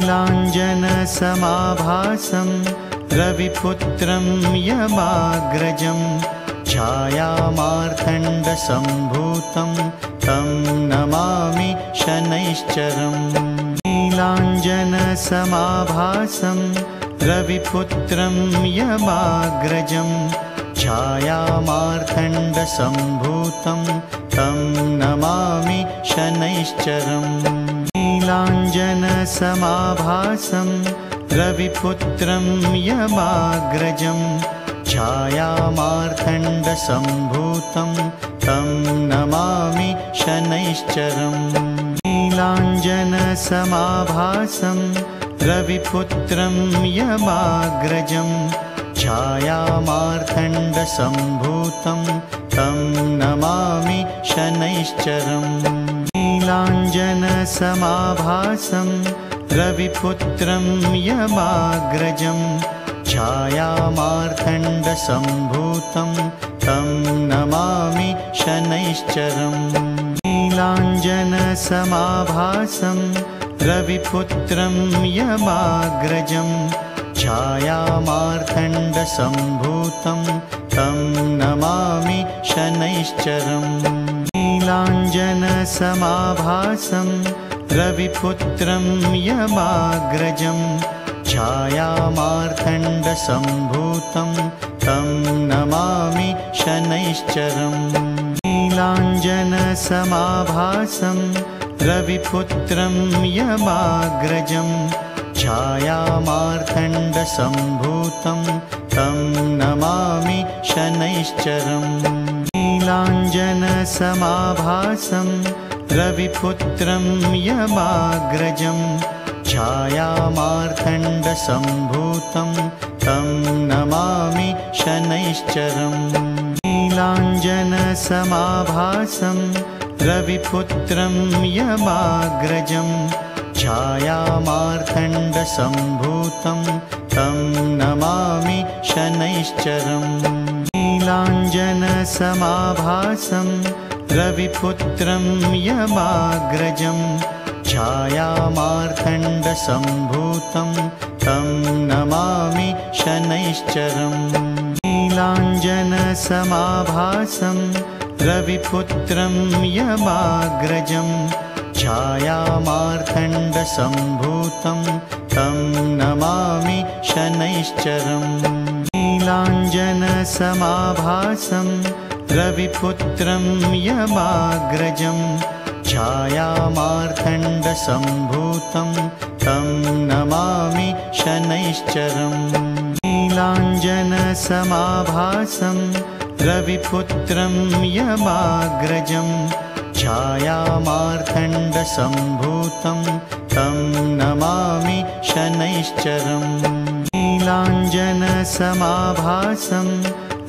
नीलाञ्जनसमाभासं रविपुत्रं यमाग्रजं छायामार्तण्डसम्भूतं तं नमामि शनैश्चरम् नीलाञ्जनसमाभासं रविपुत्रं यमाग्रजं छायामार्तण्डसम्भूतं तं नमामि शनैश्चरम् नीलाञ्जनसमाभासं रविपुत्रं यमाग्रजं छायामार्तण्डसम्भूतं तं नमामि शनैश्चरम् नीलाञ्जनसमाभासं रविपुत्रं यमाग्रजं छायामार्तण्डसम्भूतं तं नमामि शनैश्चरम् नीलाञ्जनसमाभासं रविपुत्रं यमाग्रजं छायामार्तण्डसम्भूतं तं नमामि शनैश्चरम् नीलाञ्जनसमाभासं रविपुत्रं यमाग्रजं छायामार्तण्डसम्भूतं तं नमामि शनैश्चरम् नीलाञ्जनसमाभासं रविपुत्रं यमाग्रजं छायामार्तण्डसम्भूतं तं नमामि शनैश्चरम् नीलाञ्जनसमाभासं रविपुत्रं यमाग्रजं छायामार्तण्डसम्भूतं तं नमामि शनैश्चरम् नीलाञ्जनसमाभासं रविपुत्रं यमाग्रजं छायामार्तण्डसम्भूतं तं नमामि शनैश्चरम् नीलाञ्जनसमाभासं रविपुत्रं यमाग्रजं छायामार्तण्डसम्भूतं तं नमामि शनैश्चरम् नीलाञ्जनसमाभासं रविपुत्रं यमाग्रजं छायामार्तण्डसम्भूतं तं नमामि शनैश्चरम् नीलाञ्जनसमाभासं रविपुत्रं यमाग्रजं छायामार्तण्डसम्भूतं तं नमामि शनैश्चरम् नीलाञ्जनसमाभासं रविपुत्रं यमाग्रजं छायामार्तण्डसम्भूतं तं नमामि शनैश्चरम् नीलाञ्जनसमाभासं रविपुत्रं यमाग्रजं छायामार्तण्डसम्भूतं तं नमामि शनैश्चरम् नीलाञ्जनसमाभासं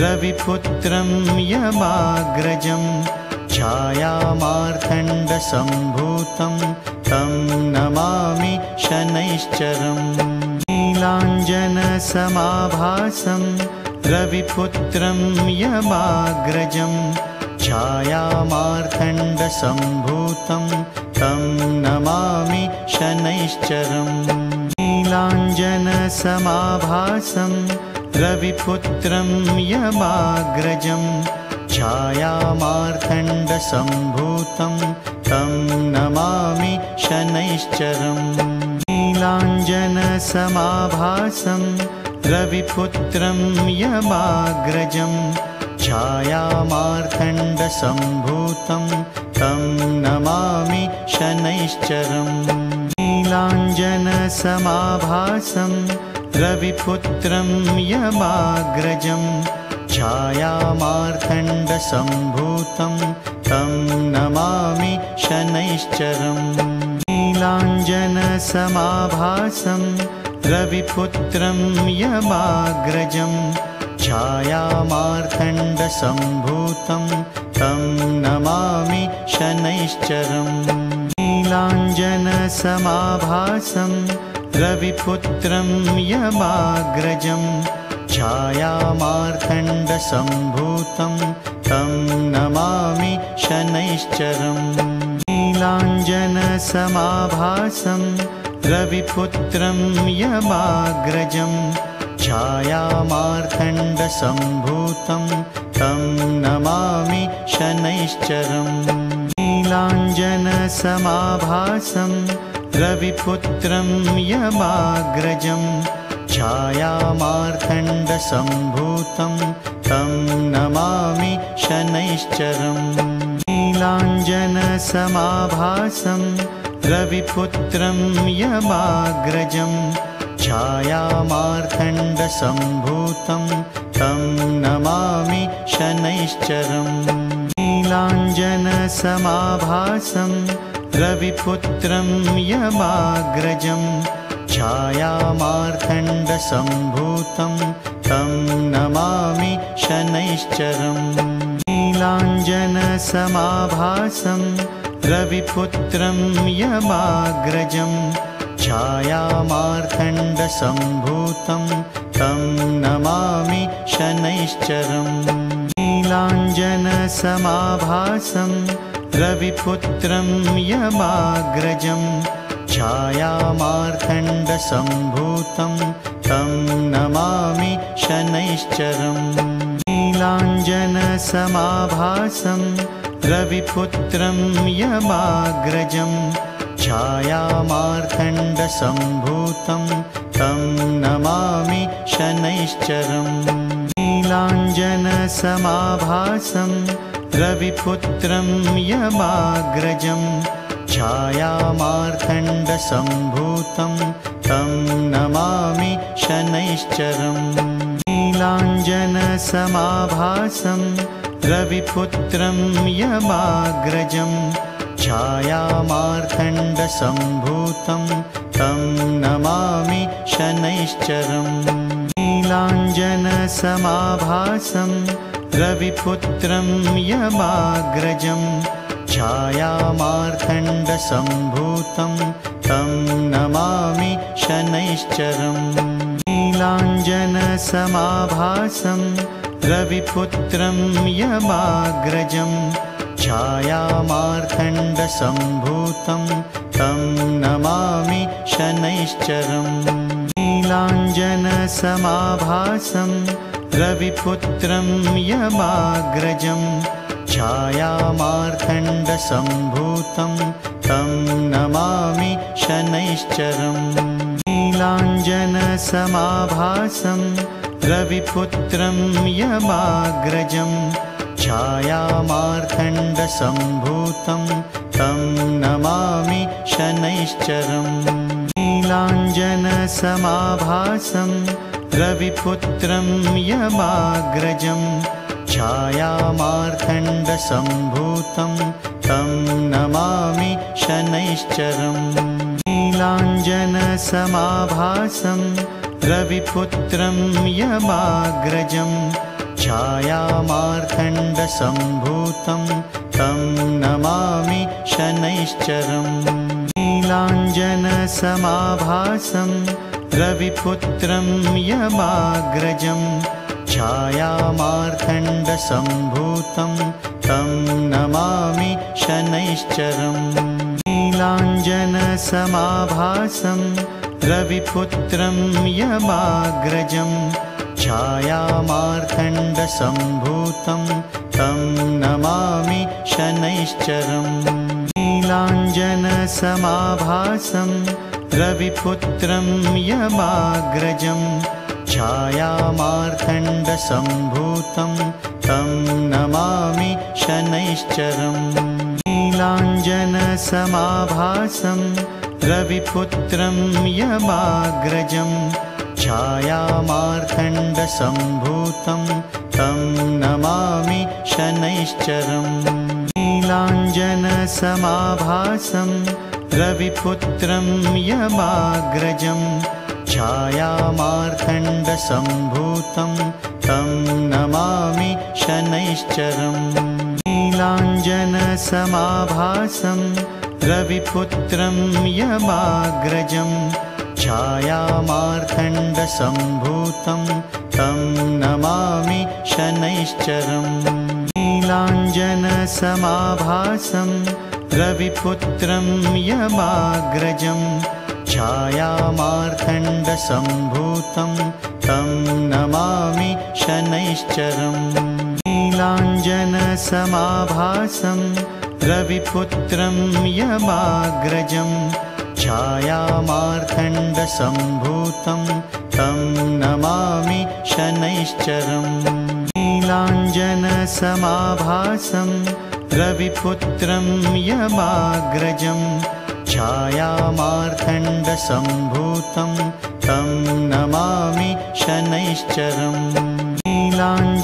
रविपुत्रं यमाग्रजं छायामार्तण्डसम्भूतं तं नमामि शनैश्चरम् नीलाञ्जनसमाभासं रविपुत्रं यमाग्रजं छायामार्तण्डसम्भूतं तं नमामि शनैश्चरम् नीलाञ्जनसमाभासं रविपुत्रं यमाग्रजं छायामार्तण्डसम्भूतं तं नमामि शनैश्चरम् नीलाञ्जनसमाभासं रविपुत्रं यमाग्रजं छायामार्तण्डसम्भूतं तं नमामि शनैश्चरम् नीलाञ्जनसमाभासं रविपुत्रं यमाग्रजं छायामार्तण्डसम्भूतं तं नमामि शनैश्चरम् नीलाञ्जनसमाभासं रविपुत्रं यमाग्रजं छायामार्तण्डसम्भूतं तं नमामि शनैश्चरम् नीलाञ्जनसमाभासं रविपुत्रं यमाग्रजं छायामार्तण्डसम्भूतं तं नमामि शनैश्चरम् नीलाञ्जनसमाभासं रविपुत्रं यमाग्रजं छायामार्तण्डसम्भूतं तं नमामि शनैश्चरम् नीलाञ्जनसमाभासं रविपुत्रं यमाग्रजं छायामार्तण्डसम्भूतं तं नमामि शनैश्चरम् नीलाञ्जनसमाभासं रविपुत्रं यमाग्रजं छायामार्तण्डसम्भूतं तं नमामि शनैश्चरम् नीलाञ्जनसमाभासं रविपुत्रं यमाग्रजं छायामार्तण्डसम्भूतं तं नमामि शनैश्चरम् नीलाञ्जनसमाभासं रविपुत्रं यमाग्रजं छायामार्तण्डसम्भूतं तं नमामि शनैश्चरम् नीलाञ्जनसमाभासं रविपुत्रं यमाग्रजं छायामार्तण्डसम्भूतं तं नमामि शनैश्चरम् नीलाञ्जनसमाभासं रविपुत्रं यमाग्रजं छायामार्तण्डसम्भूतं तं नमामि शनैश्चरम् नीलाञ्जनसमाभासं रविपुत्रं यमाग्रजं छायामार्तण्डसम्भूतं तं नमामि शनैश्चरम् नीलाञ्जनसमाभासं रविपुत्रं यमाग्रजं छायामार्तण्डसम्भूतं तं नमामि शनैश्चरम् नीलाञ्जनसमाभासं रविपुत्रं यमाग्रजं छायामार्तण्डसम्भूतं तं नमामि शनैश्चरम् नीलाञ्जनसमाभासं रविपुत्रं यमाग्रजं छायामार्तण्डसम्भूतं तं नमामि शनैश्चरम् नीलाञ्जनसमाभासं रविपुत्रं यमाग्रजं छायामार्तण्डसम्भूतं तं नमामि शनैश्चरम् नीलाञ्जनसमाभासं रविपुत्रं यमाग्रजं छायामार्तण्डसम्भूतं तं नमामि शनैश्चरम् नीलाञ्जनसमाभासं रविपुत्रं यमाग्रजं छायामार्तण्डसम्भूतं तं नमामि शनैश्चरम् नीलाञ्जनसमाभासं रविपुत्रं यमाग्रजं छायामार्तण्डसम्भूतं तं नमामि शनैश्चरम् नीलाञ्जनसमाभासं रविपुत्रं यमाग्रजं छायामार्तण्डसम्भूतं तं नमामि शनैश्चरम् नीलाञ्जनसमाभासं रविपुत्रं यमाग्रजं छायामार्तण्डसम्भूतं तं नमामि शनैश्चरम् नीलाञ्जनसमाभासं रविपुत्रं यमाग्रजं छायामार्तण्डसम्भूतं तं नमामि शनैश्चरम् नीलाञ्जनसमाभासं रविपुत्रं यमाग्रजं छायामार्तण्डसम्भूतं तं नमामि शनैश्चरम् नीलाञ्जनसमाभासं रविपुत्रं यमाग्रजं छायामार्तण्डसम्भूतं तं नमामि शनैश्चरम् नीलाञ्जनसमाभासं रविपुत्रं यमाग्रजं छायामार्तण्डसम्भूतं तं नमामि शनैश्चरम् नीलाञ्जनसमाभासं रविपुत्रं यमाग्रजं छायामार्तण्डसम्भूतं तं नमामि शनैश्चरम् नीलाञ्जनसमाभासं रविपुत्रं यमाग्रजं छायामार्तण्डसम्भूतं तं नमामि शनैश्चरम् नीलाञ्जनसमाभासं रविपुत्रं यमाग्रजं छायामार्तण्डसम्भूतं तं नमामि शनैश्चरम् नीलाञ्जनसमाभासं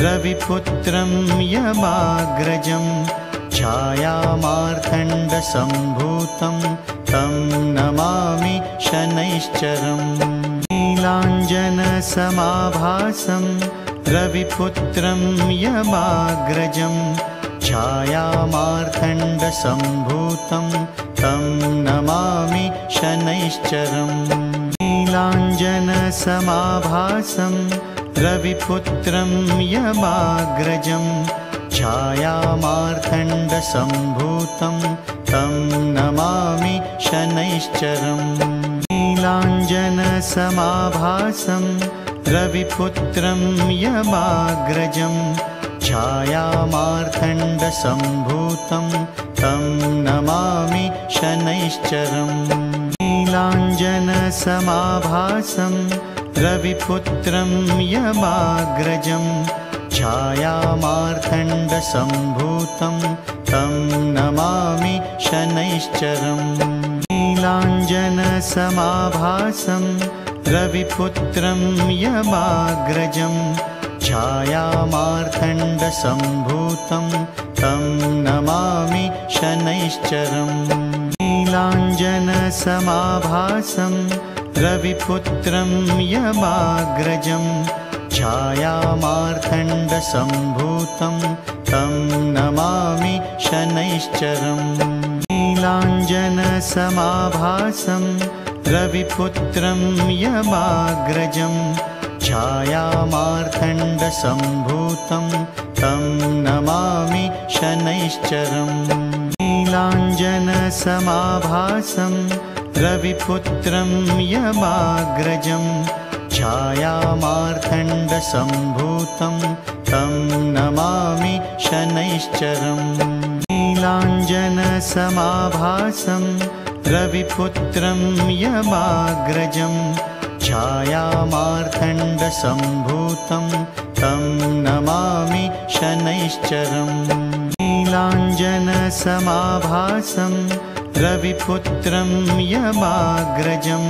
रविपुत्रं यमाग्रजं छायामार्तण्डसम्भूतं तं नमामि शनैश्चरम् नीलाञ्जनसमाभासं रविपुत्रं यमाग्रजं छायामार्तण्डसम्भूतं तं नमामि शनैश्चरम् नीलाञ्जनसमाभासं रविपुत्रं यमाग्रजं छायामार्तण्डसम्भूतं तं नमामि शनैश्चरम् नीलाञ्जनसमाभासं रविपुत्रं यमाग्रजं छायामार्तण्डसम्भूतं तं नमामि शनैश्चरम् नीलाञ्जनसमाभासं रविपुत्रं यमाग्रजं छायामार्तण्डसम्भूतं तं नमामि शनैश्चरम् नीलाञ्जनसमाभासं रविपुत्रं यमाग्रजं छायामार्तण्डसम्भूतं तं नमामि शनैश्चरम् नीलाञ्जनसमाभासं रविपुत्रं यमाग्रजं छायामार्तण्डसम्भूतं तं नमामि शनैश्चरम् नीलाञ्जनसमाभासं रविपुत्रं यमाग्रजं छायामार्तण्डसम्भूतं तं नमामि शनैश्चरम् नीलाञ्जनसमाभासं रविपुत्रं यमाग्रजं छायामार्तण्डसम्भूतं तं नमामि शनैश्चरम् नीलाञ्जनसमाभासं रविपुत्रं यमाग्रजं छायामार्तण्डसम्भूतं तं नमामि शनैश्चरम् नीलाञ्जनसमाभासं रविपुत्रं यमाग्रजं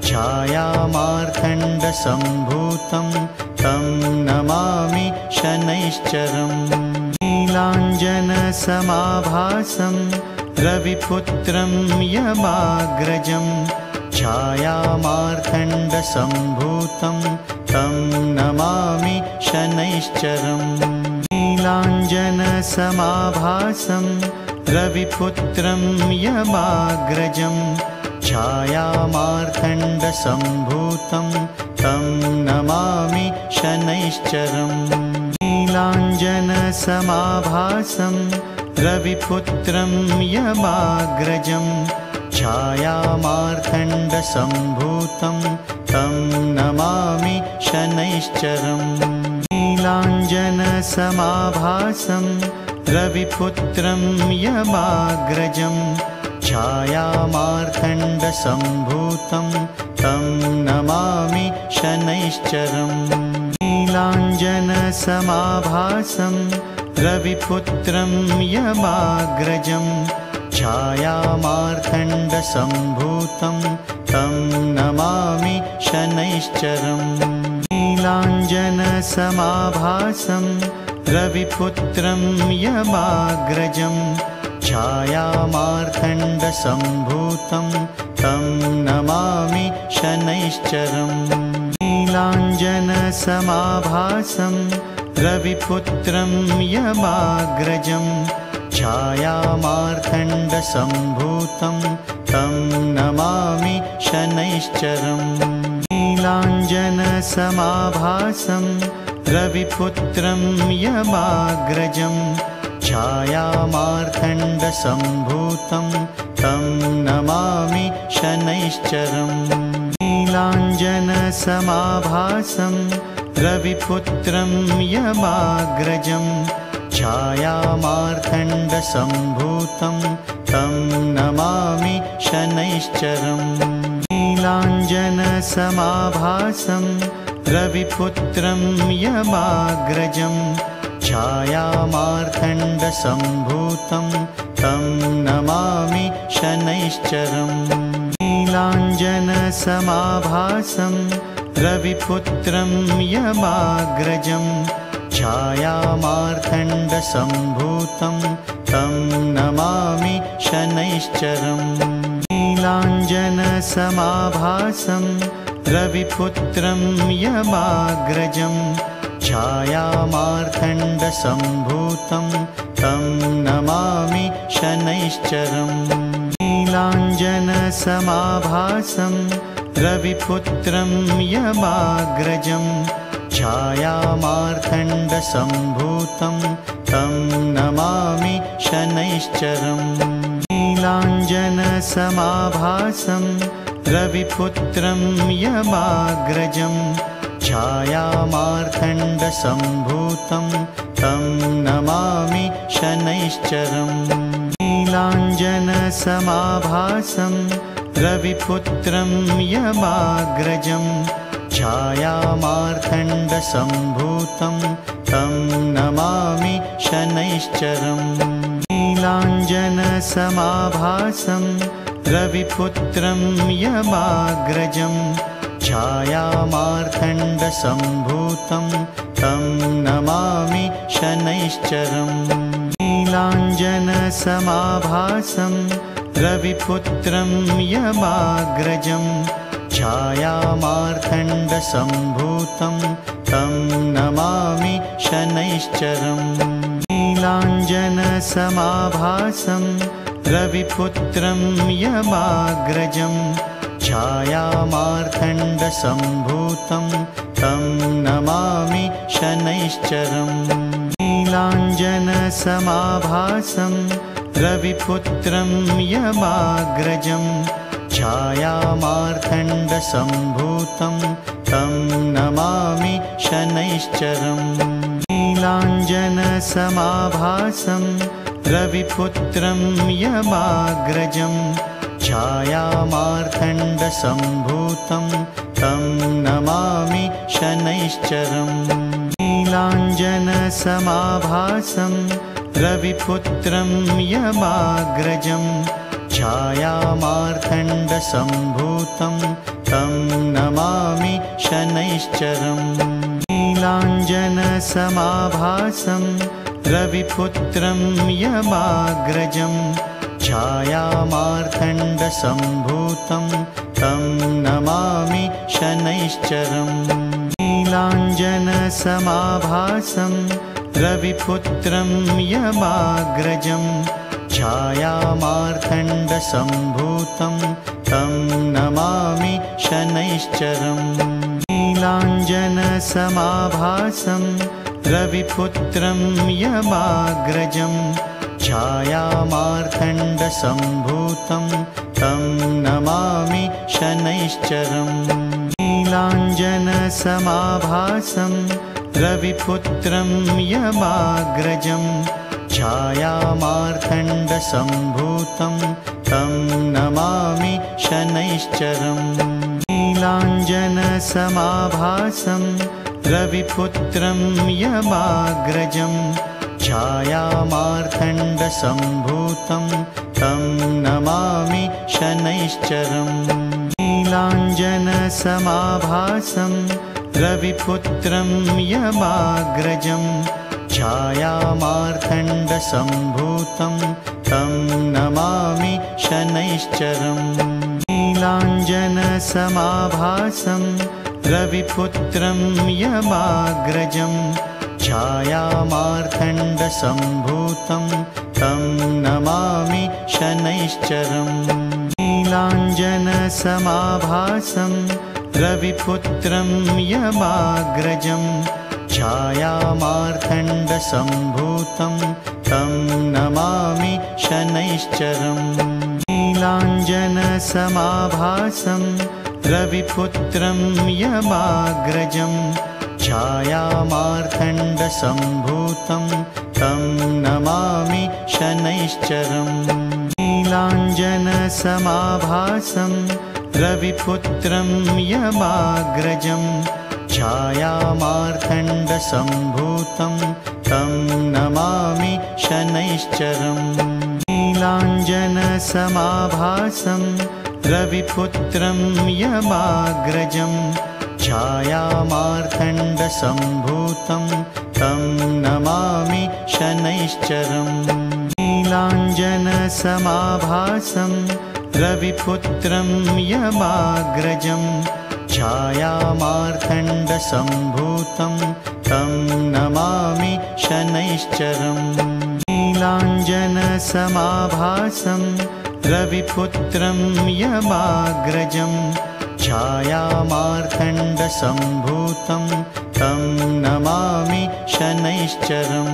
छायामार्तण्डसम्भूतं तं नमामि शनैश्चरम् नीलाञ्जनसमाभासं रविपुत्रं यमाग्रजं छायामार्तण्डसम्भूतं तं नमामि शनैश्चरम् नीलाञ्जनसमाभासं रविपुत्रं यमाग्रजं छायामार्तण्डसम्भूतं तं नमामि शनैश्चरम् नीलाञ्जनसमाभासं रविपुत्रं यमाग्रजं छायामार्तण्डसम्भूतं तं नमामि शनैश्चरम् नीलाञ्जनसमाभासं रविपुत्रं यमाग्रजं छायामार्तण्डसम्भूतं तं नमामि शनैश्चरम् नीलाञ्जनसमाभासं रविपुत्रं यमाग्रजं छायामार्तण्डसम्भूतं तं नमामि शनैश्चरम् नीलाञ्जनसमाभासं रविपुत्रं यमाग्रजं छायामार्तण्डसम्भूतं तं नमामि शनैश्चरम् नीलाञ्जनसमाभासं रविपुत्रं यमाग्रजं छायामार्तण्डसम्भूतं तं नमामि शनैश्चरम् नीलाञ्जनसमाभासं रविपुत्रं यमाग्रजं छायामार्तण्डसम्भूतं तं नमामि शनैश्चरम् नीलाञ्जनसमाभासं रविपुत्रं यमाग्रजं छायामार्तण्डसम्भूतं तं नमामि शनैश्चरम् नीलाञ्जनसमाभासं रविपुत्रं यमाग्रजं छायामार्तण्डसम्भूतं तं नमामि शनैश्चरम् नीलाञ्जनसमाभासं रविपुत्रं यमाग्रजं छायामार्तण्डसम्भूतं तं नमामि शनैश्चरम् नीलाञ्जनसमाभासं रविपुत्रं यमाग्रजं छायामार्तण्डसम्भूतं तं नमामि शनैश्चरम् नीलाञ्जनसमाभासं रविपुत्रं यमाग्रजं छायामार्तण्डसम्भूतं तं नमामि शनैश्चरम् नीलाञ्जनसमाभासं रविपुत्रं यमाग्रजं छायामार्तण्डसम्भूतं तं नमामि शनैश्चरम् नीलाञ्जनसमाभासं रविपुत्रं यमाग्रजं छायामार्तण्डसम्भूतं तं नमामि शनैश्चरम् नीलाञ्जनसमाभासं रविपुत्रं यमाग्रजं छायामार्तण्डसम्भूतं तं नमामि शनैश्चरम् नीलाञ्जनसमाभासं रविपुत्रं यमाग्रजं छायामार्तण्डसम्भूतं तं नमामि शनैश्चरम् नीलाञ्जनसमाभासं रविपुत्रं यमाग्रजं छायामार्तण्डसम्भूतं तं नमामि शनैश्चरम् नीलाञ्जनसमाभासं रविपुत्रं यमाग्रजं छायामार्तण्डसम्भूतं तं नमामि शनैश्चरम् नीलाञ्जनसमाभासं रविपुत्रं यमाग्रजं छायामार्तण्डसम्भूतं तं नमामि शनैश्चरम् नीलाञ्जनसमाभासं रविपुत्रं यमाग्रजं छायामार्तण्डसम्भूतं तं नमामि शनैश्चरम् नीलाञ्जनसमाभासं रविपुत्रं यमाग्रजं छायामार्तण्डसम्भूतं तं नमामि शनैश्चरम् नीलाञ्जनसमाभासं रविपुत्रं यमाग्रजं छायामार्तण्डसम्भूतं तं नमामि शनैश्चरम् नीलाञ्जनसमाभासं रविपुत्रं यमाग्रजं छायामार्तण्डसम्भूतं तं नमामि शनैश्चरम् नीलाञ्जनसमाभासं रविपुत्रं यमाग्रजं छायामार्तण्डसम्भूतं तं नमामि शनैश्चरम् नीलाञ्जनसमाभासं रविपुत्रं यमाग्रजं छायामार्तण्डसम्भूतं तं नमामि शनैश्चरम् नीलाञ्जनसमाभासं रविपुत्रं यमाग्रजं छायामार्तण्डसम्भूतं तं नमामि शनैश्चरम् नीलाञ्जनसमाभासं रविपुत्रं यमाग्रजं छायामार्तण्डसम्भूतं तं नमामि शनैश्चरम् नीलाञ्जनसमाभासं रविपुत्रं यमाग्रजं छायामार्तण्डसम्भूतं तं नमामि शनैश्चरम् नीलाञ्जनसमाभासं रविपुत्रं यमाग्रजं छायामार्तण्डसम्भूतं तं नमामि शनैश्चरम् नीलाञ्जनसमाभासं रविपुत्रं यमाग्रजं छायामार्तण्डसम्भूतं तं नमामि शनैश्चरम् नीलाञ्जनसमाभासं रविपुत्रं यमाग्रजं छायामार्तण्डसम्भूतं तं नमामि शनैश्चरम् नीलाञ्जनसमाभासं रविपुत्रं यमाग्रजं छायामार्तण्डसम्भूतं तं नमामि शनैश्चरम् नीलाञ्जनसमाभासं रविपुत्रं यमाग्रजं छायामार्तण्डसम्भूतं तं नमामि शनैश्चरम्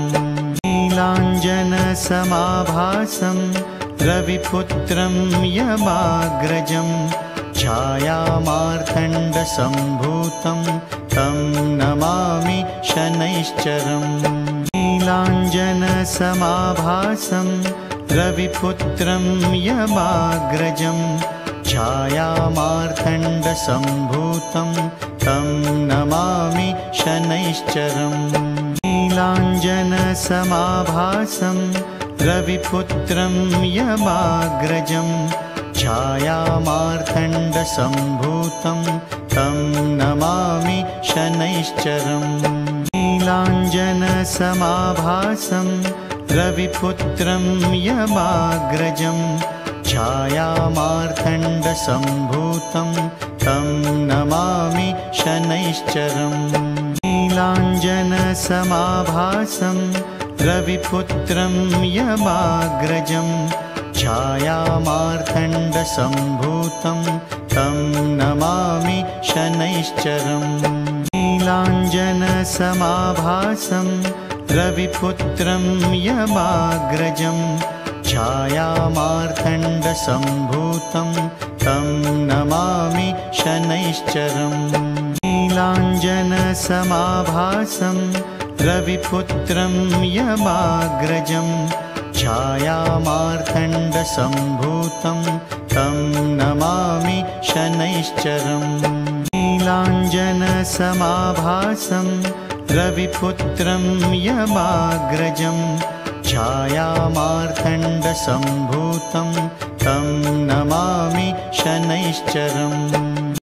नीलाञ्जनसमाभासं रविपुत्रं यमाग्रजं छायामार्तण्डसम्भूतं तं नमामि शनैश्चरम् नीलाञ्जनसमाभासं रविपुत्रं यमाग्रजं छायामार्तण्डसम्भूतं तं नमामि शनैश्चरम् नीलाञ्जनसमाभासं रविपुत्रं यमाग्रजं छायामार्तण्डसम्भूतं तं नमामि शनैश्चरम् नीलाञ्जनसमाभासं रविपुत्रं यमाग्रजं छायामार्तण्डसम्भूतं तं नमामि शनैश्चरम् नीलाञ्जनसमाभासं रविपुत्रं यमाग्रजं छायामार्तण्डसम्भूतं तं नमामि शनैश्चरम् नीलाञ्जनसमाभासं रविपुत्रं यमाग्रजं छायामार्तण्डसम्भूतं तं नमामि शनैश्चरम् नीलाञ्जनसमाभासं रविपुत्रं यमाग्रजं छायामार्तण्डसम्भूतं तं नमामि शनैश्चरम् नीलाञ्जनसमाभासं रविपुत्रं यमाग्रजं छायामार्तण्डसम्भूतं तं नमामि शनैश्चरम्